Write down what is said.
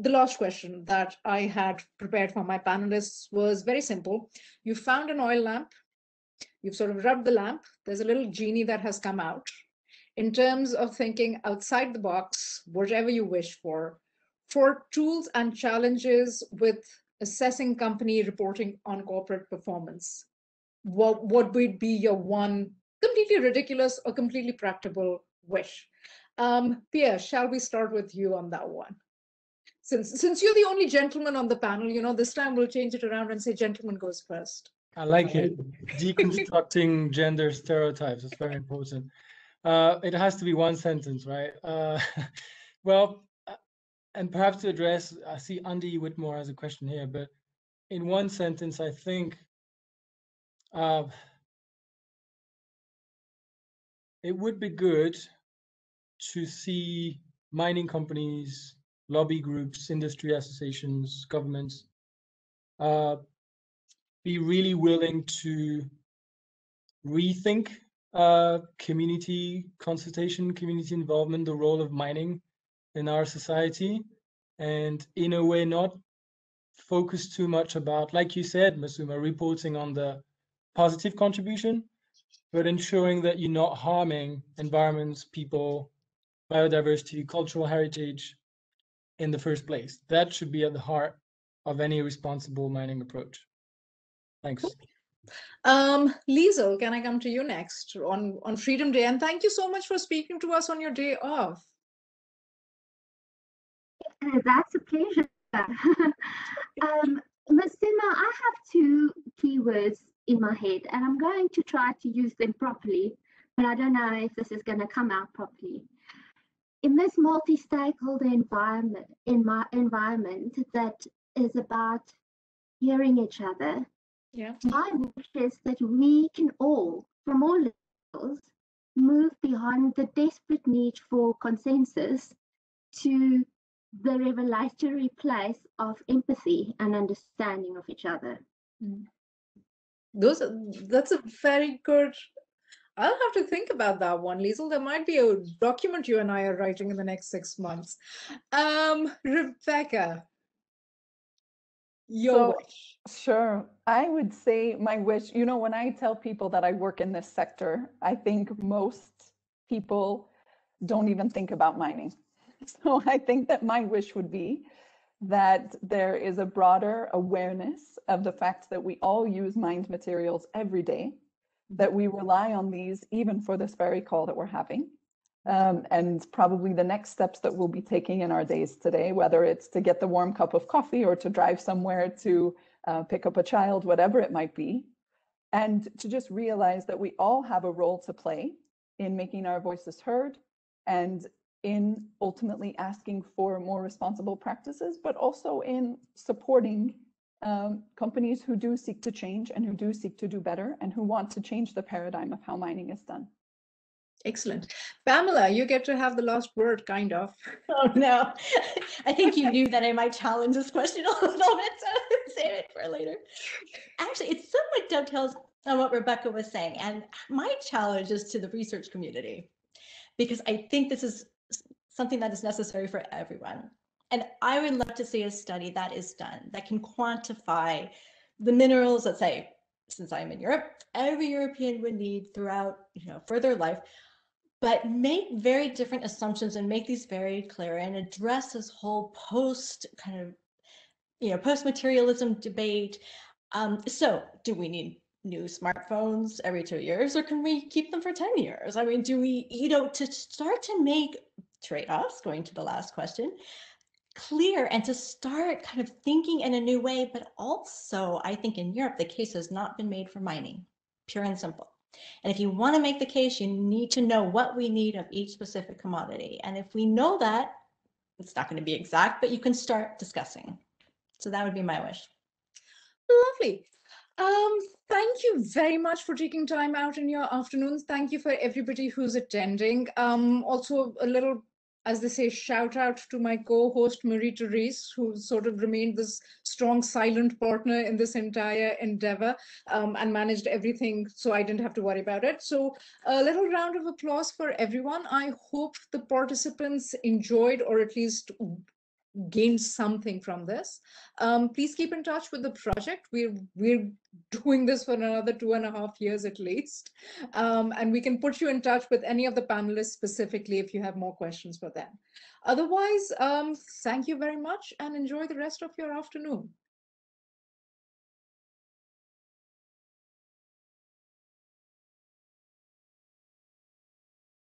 the last question that I had prepared for my panelists was very simple. You found an oil lamp, you've sort of rubbed the lamp, there's a little genie that has come out. In terms of thinking outside the box, whatever you wish for tools and challenges with assessing company reporting on corporate performance, what would be your one completely ridiculous or completely practical wish? Pierre, shall we start with you on that one? Since you're the only gentleman on the panel, this time we'll change it around and say gentleman goes first. I like it. Deconstructing gender stereotypes is very important. It has to be one sentence, right? Well, and perhaps to address, I see Andy Whitmore has a question here, but in one sentence, I think it would be good to see mining companies, lobby groups, industry associations, governments be really willing to rethink community consultation, community involvement, the role of mining in our society, and in a way not focus too much about, like you said, Masooma, reporting on the positive contribution, but ensuring that you're not harming environments, people, biodiversity, cultural heritage in the first place. That should be at the heart of any responsible mining approach. Thanks. Liesl, can I come to you next on Freedom Day? And thank you so much for speaking to us on your day off. That's a pleasure. Masooma, I have two keywords in my head, and I'm going to try to use them properly, but I don't know if this is going to come out properly. In this multi-stakeholder environment that is about hearing each other, my wish is that we can all, from all levels, move beyond the desperate need for consensus to the revelatory place of empathy and understanding of each other. That's a very good. I'll have to think about that one, Liesl. There might be a document you and I are writing in the next 6 months. Rebecca, your wish. Sure. I would say my wish, when I tell people that I work in this sector, I think most people don't even think about mining. So I think that my wish would be that there is a broader awareness of the fact that we all use mined materials every day, that we rely on these even for this very call that we're having. And probably the next steps that we'll be taking in our days today, whether it's to get the warm cup of coffee or to drive somewhere to pick up a child, whatever it might be, and to just realize that we all have a role to play in making our voices heard and in ultimately asking for more responsible practices, but also in supporting companies who do seek to change and who do seek to do better and who want to change the paradigm of how mining is done. Excellent. Pamela, you get to have the last word, kind of. Oh, no. I think you knew that I might challenge this question a little bit, so save it for later. Actually, it somewhat dovetails on what Rebecca was saying, and my challenge is to the research community, because I think this is something that is necessary for everyone. And I would love to see a study that is done that can quantify the minerals that, say, since I'm in Europe, every European would need throughout, for their life, but make very different assumptions and make these very clear and address this whole post-materialism debate. So do we need new smartphones every 2 years, or can we keep them for 10 years? I mean, do we, to start to make trade-offs, going to the last question, clear, and to start kind of thinking in a new way. But also, I think in Europe, the case has not been made for mining, pure and simple. And if you want to make the case, you need to know what we need of each specific commodity. And if we know that, it's not going to be exact, but you can start discussing. So that would be my wish. Lovely. Thank you very much for taking time out in your afternoons. Thank you for everybody who's attending. Also a little, as they say, shout out to my co-host Marie-Therese, who sort of remained this strong silent partner in this entire endeavor and managed everything, so I didn't have to worry about it. So a little round of applause for everyone. I hope the participants enjoyed, or at least gained something from this. Please keep in touch with the project. We're doing this for another 2.5 years at least. And we can put you in touch with any of the panelists specifically if you have more questions for them. Otherwise, thank you very much and enjoy the rest of your afternoon.